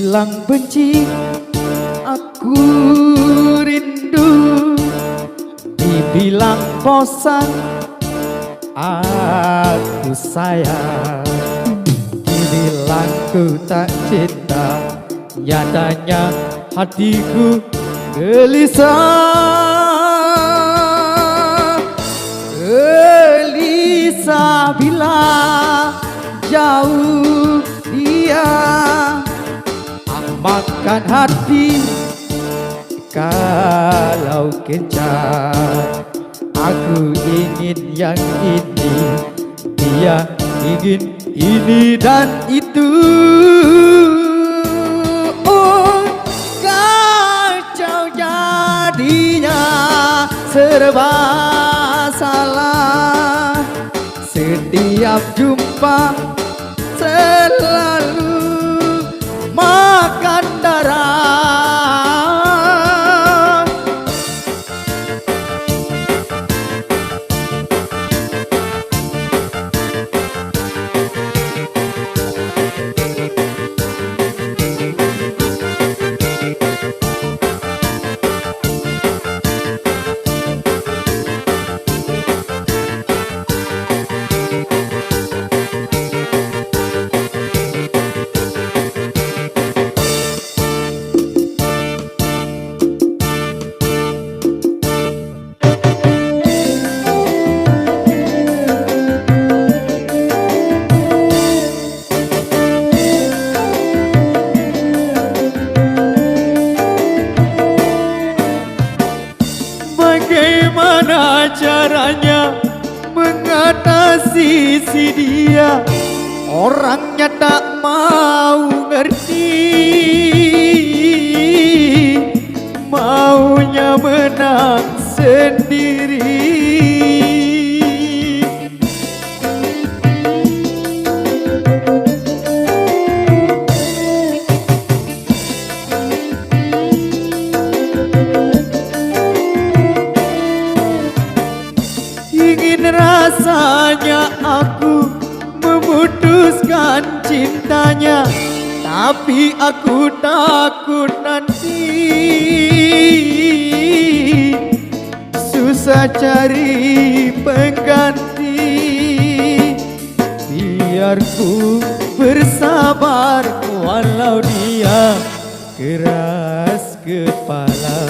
Dibilang benci, aku rindu. Dibilang bosan, aku sayang. Dibilang ku tak cinta, nyatanya hatiku gelisah. Gelisah bila jauh dia, makan hati kalau kencan. Aku ingin yang ini, dia ingin ini dan itu. Oh, kacau jadinya, serba salah. Setiap jumpa selalu makan darah. Bagaimana caranya mengatasi si dia? Orangnya tak mau ngerti, maunya menang sendiri. Ingin rasanya aku memutuskan cintanya, tapi aku takut nanti susah cari pengganti. Biar ku bersabar walau dia keras kepala.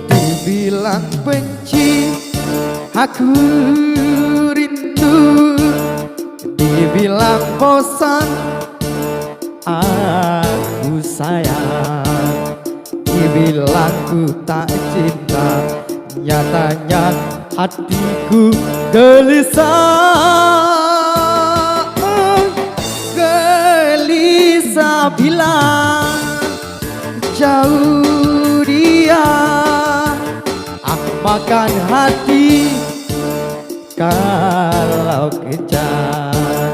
Dibilang benci, aku rindu. Dibilang bosan, aku sayang. Dibilang ku tak cinta, nyatanya hatiku gelisah. Gelisah bila jauh dia, makan hati kalau kencan.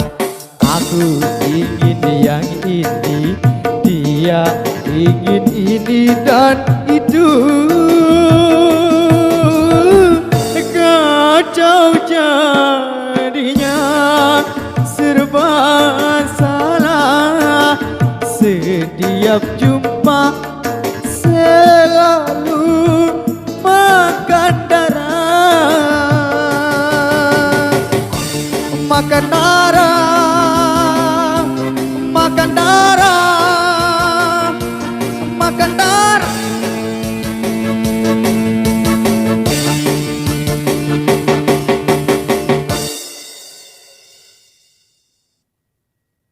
Aku ingin yang ini, dia ingin ini dan itu. Kacau jadinya, serba salah. Setiap jumpa selalu makan darah. Makan darah.